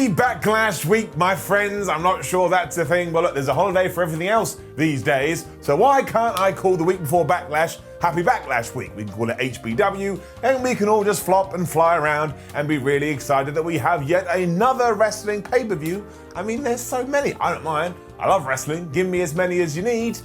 Happy Backlash week, my friends. I'm not sure that's a thing, but look, there's a holiday for everything else these days. So why can't I call the week before Backlash Happy Backlash week? We can call it HBW, and we can all just flop and fly around and be really excited that we have yet another wrestling pay-per-view. I mean, there's so many. I don't mind. I love wrestling. Give me as many as you need.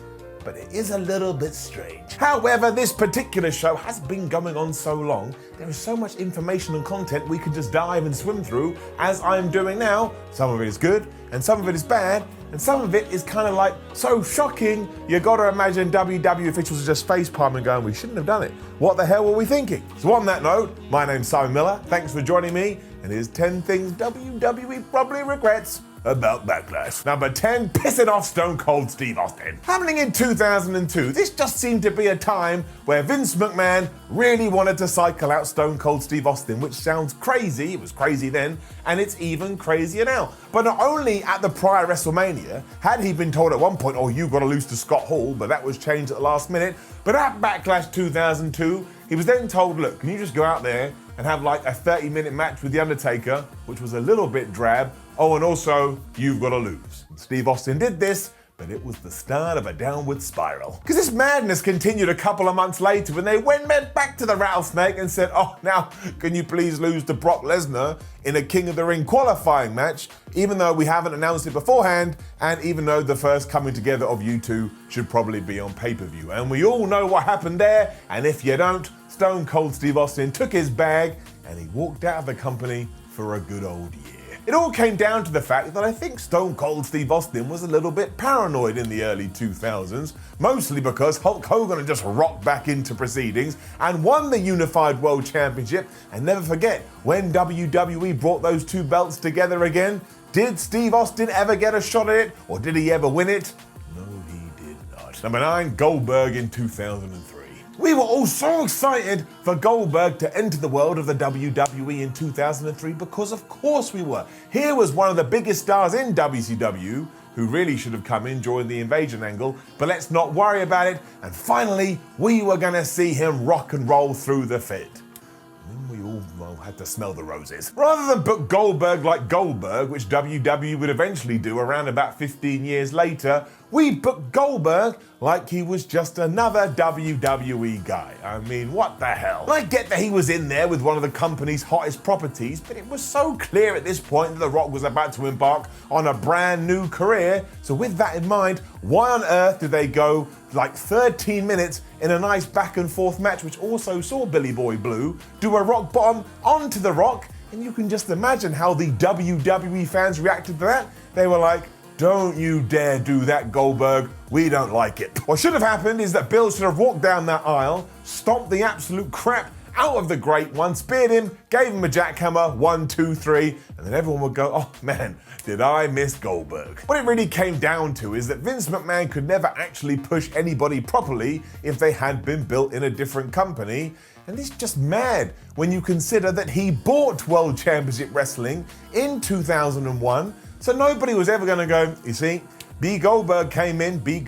But it is a little bit strange. However, this particular show has been going on so long, there is so much information and content we can just dive and swim through, as I'm doing now. Some of it is good, and some of it is bad, and some of it is kind of like so shocking, you gotta imagine WWE officials are just facepalming going, we shouldn't have done it. What the hell were we thinking? So on that note, my name's Simon Miller, thanks for joining me, and here's 10 things WWE probably regrets about Backlash. Number 10, pissing off Stone Cold Steve Austin. Happening in 2002, this just seemed to be a time where Vince McMahon really wanted to cycle out Stone Cold Steve Austin, which sounds crazy, it was crazy then, and it's even crazier now. But not only at the prior WrestleMania had he been told at one point, oh, you've got to lose to Scott Hall, but that was changed at the last minute, but at Backlash 2002, he was then told, look, can you just go out there and have like a 30-minute match with The Undertaker, which was a little bit drab. Oh, and also, you've got to lose. Steve Austin did this, but it was the start of a downward spiral. Because this madness continued a couple of months later when they went back to the rattlesnake and said, oh, now, can you please lose to Brock Lesnar in a King of the Ring qualifying match, even though we haven't announced it beforehand, and even though the first coming together of you two should probably be on pay-per-view. And we all know what happened there, and if you don't, Stone Cold Steve Austin took his bag and he walked out of the company for a good old year. It all came down to the fact that I think Stone Cold Steve Austin was a little bit paranoid in the early 2000s, mostly because Hulk Hogan had just rocked back into proceedings and won the Unified World Championship. And never forget, when WWE brought those two belts together again, did Steve Austin ever get a shot at it, or did he ever win it? No, he did not. Number 9, Goldberg in 2003. We were all so excited for Goldberg to enter the world of the WWE in 2003 because of course we were. Here was one of the biggest stars in WCW who really should have come in during the invasion angle, but let's not worry about it. And finally, we were gonna see him rock and roll through the Fit. And then we all had to smell the roses. Rather than book Goldberg like Goldberg, which WWE would eventually do around about 15 years later, we booked Goldberg like he was just another WWE guy. I mean, what the hell? I get that he was in there with one of the company's hottest properties, but it was so clear at this point that The Rock was about to embark on a brand new career. So with that in mind, why on earth did they go like 13 minutes in a nice back and forth match, which also saw Billy Boy Blue do a rock bottom onto The Rock? And you can just imagine how the WWE fans reacted to that. They were like, don't you dare do that, Goldberg. We don't like it. What should have happened is that Bill should have walked down that aisle, stomped the absolute crap out of the Great One, speared him, gave him a jackhammer, 1, 2, 3, and then everyone would go, oh man, did I miss Goldberg. What it really came down to is that Vince McMahon could never actually push anybody properly if they had been built in a different company. And it's just mad when you consider that he bought World Championship Wrestling in 2001, so nobody was ever gonna go, you see, Bill Goldberg came in, Bill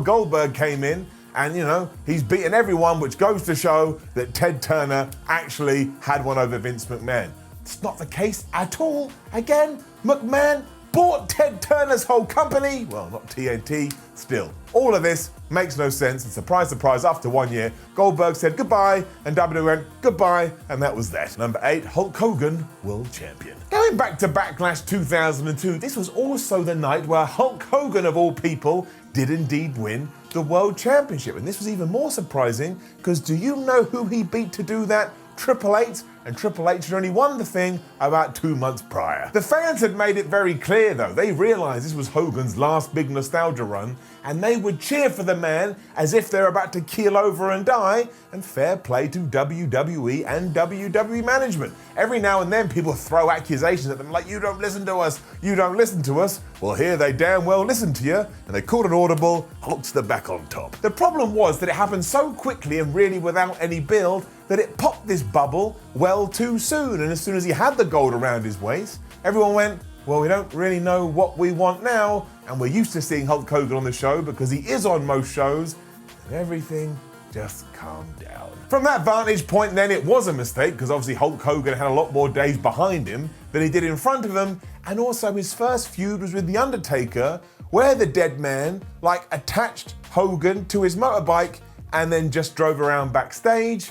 Goldberg came in, and you know, he's beaten everyone, which goes to show that Ted Turner actually had one over Vince McMahon. It's not the case at all. Again, McMahon bought Ted Turner's whole company. Well, not TNT, still. All of this makes no sense, and surprise, surprise, after 1 year, Goldberg said goodbye, and WWE went goodbye, and that was that. Number 8, Hulk Hogan, World Champion. Going back to Backlash 2002, this was also the night where Hulk Hogan, of all people, did indeed win the World Championship. And this was even more surprising, because do you know who he beat to do that? Triple H, and Triple H had only won the thing about 2 months prior. The fans had made it very clear though, they realised this was Hogan's last big nostalgia run, and they would cheer for the man as if they're about to keel over and die, and fair play to WWE and WWE management. Every now and then people throw accusations at them like, you don't listen to us, you don't listen to us. Well, here they damn well listened to you, and they called an audible, Hulk's the back on top. The problem was that it happened so quickly and really without any build that it popped this bubble well too soon. And as soon as he had the gold around his waist, everyone went, well, we don't really know what we want now, and we're used to seeing Hulk Hogan on the show because he is on most shows, and everything just calmed down. From that vantage point then, it was a mistake, because obviously Hulk Hogan had a lot more days behind him than he did in front of him, and also his first feud was with The Undertaker, where the dead man, attached Hogan to his motorbike and then just drove around backstage.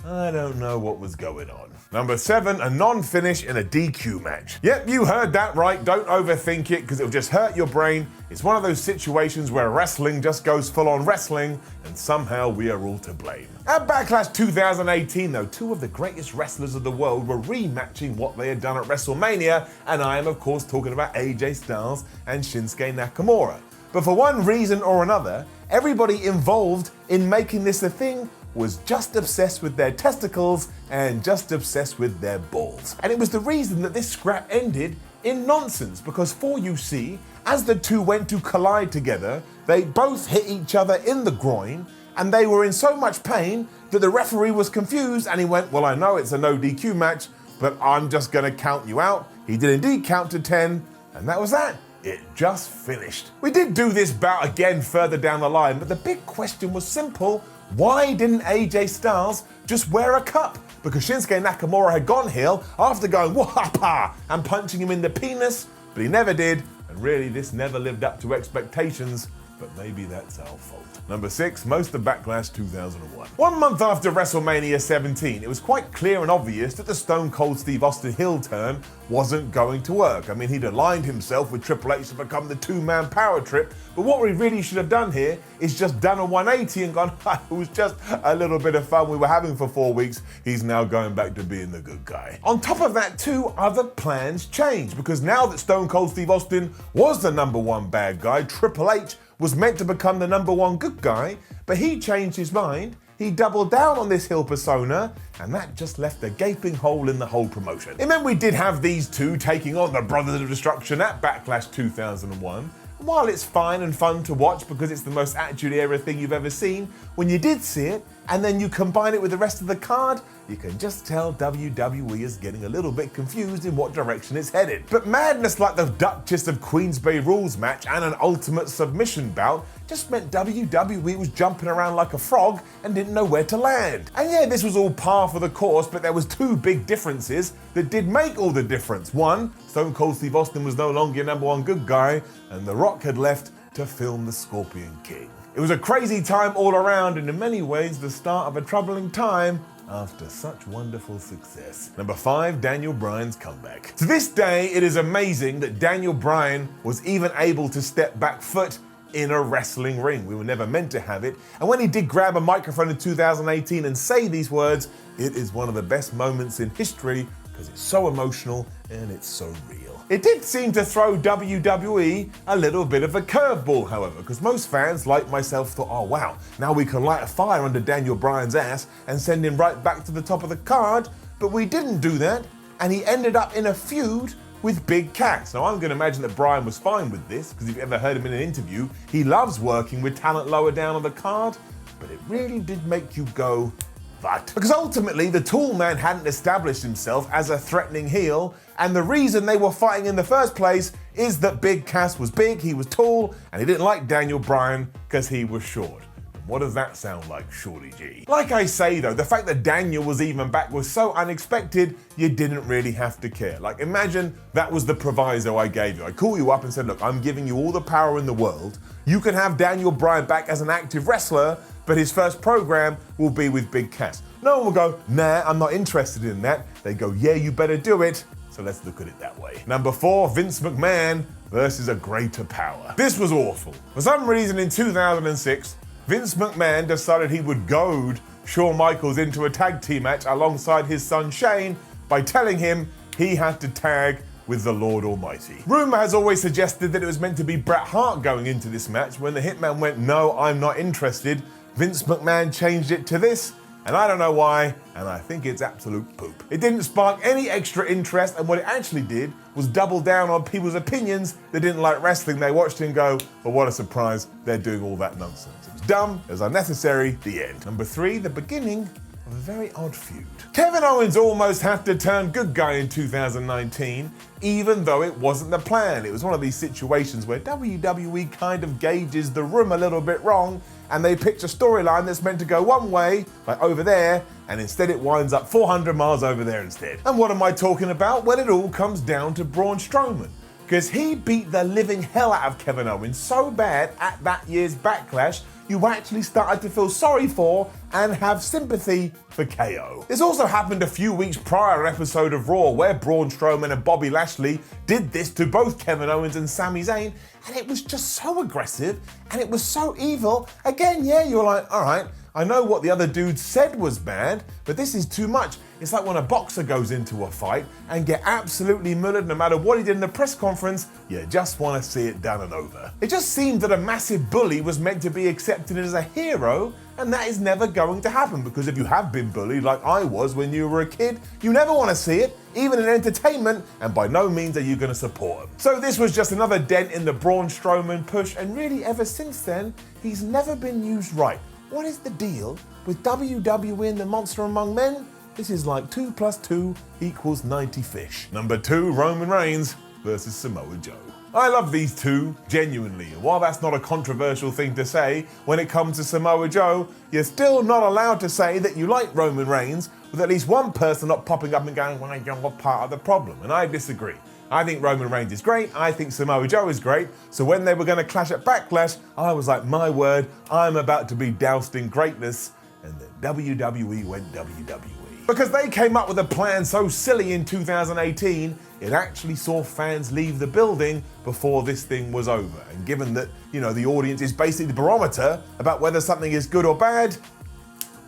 I don't know what was going on. Number 7, a non-finish in a DQ match. Yep, you heard that right. Don't overthink it, because it'll just hurt your brain. It's one of those situations where wrestling just goes full on wrestling, and somehow we are all to blame. At Backlash 2018, though, 2 of the greatest wrestlers of the world were rematching what they had done at WrestleMania, and I am of course talking about AJ Styles and Shinsuke Nakamura. But for one reason or another, everybody involved in making this a thing was just obsessed with their testicles and just obsessed with their balls. And it was the reason that this scrap ended in nonsense, because for you see, as the two went to collide together, they both hit each other in the groin, and they were in so much pain that the referee was confused, and he went, well, I know it's a no DQ match, but I'm just gonna count you out. He did indeed count to 10, and that was that. It just finished. We did do this bout again further down the line, but the big question was simple. Why didn't AJ Styles just wear a cup? Because Shinsuke Nakamura had gone heel after going wah-ha-pa and punching him in the penis, but he never did, and really this never lived up to expectations, but maybe that's our fault. Number 6, most of Backlash 2001. 1 month after WrestleMania 17, it was quite clear and obvious that the Stone Cold Steve Austin heel turn wasn't going to work. I mean, he'd aligned himself with Triple H to become the 2-man power trip, but what we really should have done here is just done a 180 and gone, it was just a little bit of fun we were having for 4 weeks, he's now going back to being the good guy. On top of that too, other plans changed, because now that Stone Cold Steve Austin was the #1 bad guy, Triple H was meant to become the #1 good guy, but he changed his mind. He doubled down on this heel persona, and that just left a gaping hole in the whole promotion. It meant we did have these two taking on the Brothers of Destruction at Backlash 2001. And while it's fine and fun to watch because it's the most Attitude Era thing you've ever seen, when you did see it, and then you combine it with the rest of the card, you can just tell WWE is getting a little bit confused in what direction it's headed. But madness like the Duchess of Queensberry rules match and an ultimate submission bout just meant WWE was jumping around like a frog and didn't know where to land. And yeah, this was all par for the course, but there was 2 big differences that did make all the difference. 1, Stone Cold Steve Austin was no longer your #1 good guy, and The Rock had left to film The Scorpion King. It was a crazy time all around, and in many ways the start of a troubling time after such wonderful success. Number 5, Daniel Bryan's comeback. To this day, it is amazing that Daniel Bryan was even able to step back foot in a wrestling ring. We were never meant to have it. And when he did grab a microphone in 2018 and say these words, it is one of the best moments in history because it's so emotional and it's so real. It did seem to throw WWE a little bit of a curveball, however, because most fans, like myself, thought, oh wow, now we can light a fire under Daniel Bryan's ass and send him right back to the top of the card, but we didn't do that, and he ended up in a feud with Big Cass. Now I'm going to imagine that Bryan was fine with this, because if you've ever heard him in an interview, he loves working with talent lower down on the card, but it really did make you go, but. Because ultimately, the Tool Man hadn't established himself as a threatening heel, and the reason they were fighting in the first place is that Big Cass was big, he was tall, and he didn't like Daniel Bryan because he was short. What does that sound like, Shorty G? Like I say though, the fact that Daniel was even back was so unexpected, you didn't really have to care. Like imagine that was the proviso I gave you. I call you up and said, look, I'm giving you all the power in the world. You can have Daniel Bryan back as an active wrestler, but his first program will be with Big Cass. No one will go, nah, I'm not interested in that. They go, yeah, you better do it. So let's look at it that way. Number 4, Vince McMahon versus a greater power. This was awful. For some reason in 2006, Vince McMahon decided he would goad Shawn Michaels into a tag team match alongside his son Shane by telling him he had to tag with the Lord Almighty. Rumor has always suggested that it was meant to be Bret Hart going into this match. When the Hitman went, no, I'm not interested, Vince McMahon changed it to this, and I don't know why, and I think it's absolute poop. It didn't spark any extra interest, and what it actually did was double down on people's opinions that didn't like wrestling. They watched it and go, well, what a surprise, they're doing all that nonsense. It was dumb, it was unnecessary, the end. Number 3, the beginning of a very odd feud. Kevin Owens almost had to turn good guy in 2019, even though it wasn't the plan. It was one of these situations where WWE kind of gauges the room a little bit wrong, and they pitch a storyline that's meant to go one way, like over there, and instead it winds up 400 miles over there instead. And what am I talking about? Well, it all comes down to Braun Strowman, because he beat the living hell out of Kevin Owens so bad at that year's Backlash, you actually started to feel sorry for and have sympathy for KO. This also happened a few weeks prior episode of Raw, where Braun Strowman and Bobby Lashley did this to both Kevin Owens and Sami Zayn, and it was just so aggressive and it was so evil. Again, yeah, you're like, all right, I know what the other dude said was bad, but this is too much. It's like when a boxer goes into a fight and get absolutely murdered no matter what he did in the press conference, you just want to see it done and over. It just seemed that a massive bully was meant to be accepted as a hero, and that is never going to happen, because if you have been bullied like I was when you were a kid, you never want to see it, even in entertainment, and by no means are you going to support him. So this was just another dent in the Braun Strowman push, and really ever since then, he's never been used right. What is the deal with WWE and the Monster Among Men? This is like 2 + 2 = 90 fish. Number 2, Roman Reigns versus Samoa Joe. I love these two, genuinely, and while that's not a controversial thing to say, when it comes to Samoa Joe, you're still not allowed to say that you like Roman Reigns with at least one person not popping up and going, well, you're part of the problem, and I disagree. I think Roman Reigns is great, I think Samoa Joe is great, so when they were going to clash at Backlash, I was like, my word, I'm about to be doused in greatness, and the WWE went WWE. Because they came up with a plan so silly in 2018, it actually saw fans leave the building before this thing was over. And given that, the audience is basically the barometer about whether something is good or bad,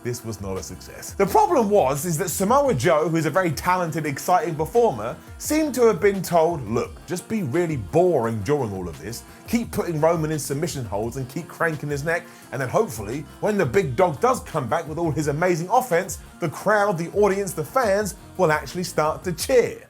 this was not a success. The problem is that Samoa Joe, who's a very talented, exciting performer, seemed to have been told, look, just be really boring during all of this, keep putting Roman in submission holds and keep cranking his neck, and then hopefully, when the big dog does come back with all his amazing offense, the crowd, the audience, the fans will actually start to cheer.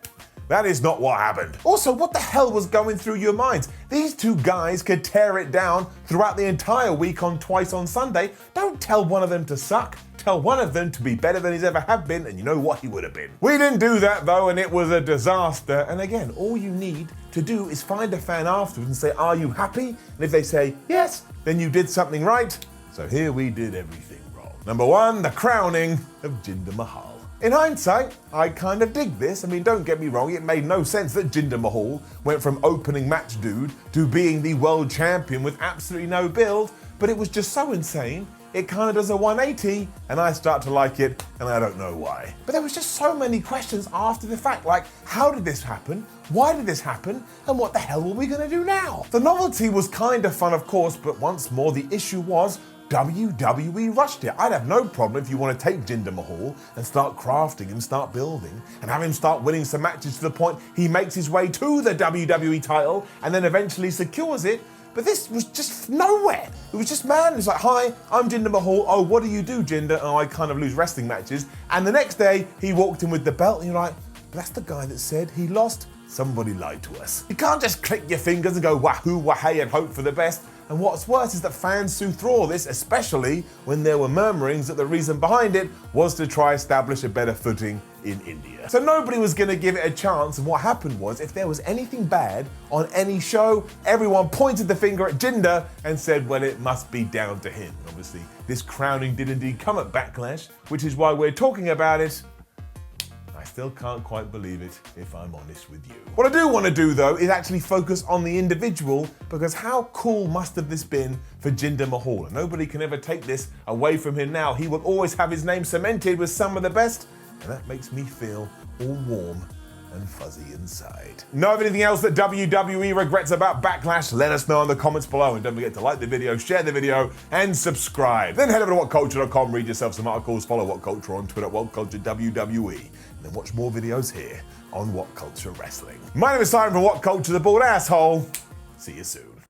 That is not what happened. Also, what the hell was going through your minds? These two guys could tear it down throughout the entire week on Twice on Sunday. Don't tell one of them to suck. Tell one of them to be better than he's ever have been, and you know what he would have been. We didn't do that though, and it was a disaster. And again, all you need to do is find a fan afterwards and say, are you happy? And if they say yes, then you did something right. So here we did everything wrong. Number 1, the crowning of Jinder Mahal. In hindsight, I kind of dig this. I mean, don't get me wrong, it made no sense that Jinder Mahal went from opening match dude to being the world champion with absolutely no build, but it was just so insane, it kind of does a 180, and I start to like it, and I don't know why. But there was just so many questions after the fact, like, how did this happen? Why did this happen? And what the hell were we gonna do now? The novelty was kind of fun, of course, but once more, the issue was, WWE rushed it. I'd have no problem if you want to take Jinder Mahal and start crafting him, start building, and have him start winning some matches to the point he makes his way to the WWE title and then eventually secures it. But this was just nowhere. It was just, man, it's like, hi, I'm Jinder Mahal. Oh, what do you do, Jinder? Oh, I kind of lose wrestling matches. And the next day, he walked in with the belt, and you're like, that's the guy that said he lost. Somebody lied to us. You can't just click your fingers and go wahoo, wahey, and hope for the best. And what's worse is that fans sued through all this, especially when there were murmurings that the reason behind it was to try establish a better footing in India. So nobody was going to give it a chance, and what happened was, if there was anything bad on any show, everyone pointed the finger at Jinder and said, well, it must be down to him. Obviously, this crowning did indeed come at Backlash, which is why we're talking about it. I still can't quite believe it, if I'm honest with you. What I do want to do, though, is actually focus on the individual, because how cool must have this been for Jinder Mahal? And nobody can ever take this away from him now. He will always have his name cemented with some of the best, and that makes me feel all warm and fuzzy inside. Know of anything else that WWE regrets about Backlash? Let us know in the comments below, and don't forget to like the video, share the video, and subscribe. Then head over to whatculture.com, read yourself some articles, follow What Culture on Twitter, WhatCultureWWE, and then watch more videos here on What Culture Wrestling. My name is Simon from What Culture, the Bald Asshole. See you soon.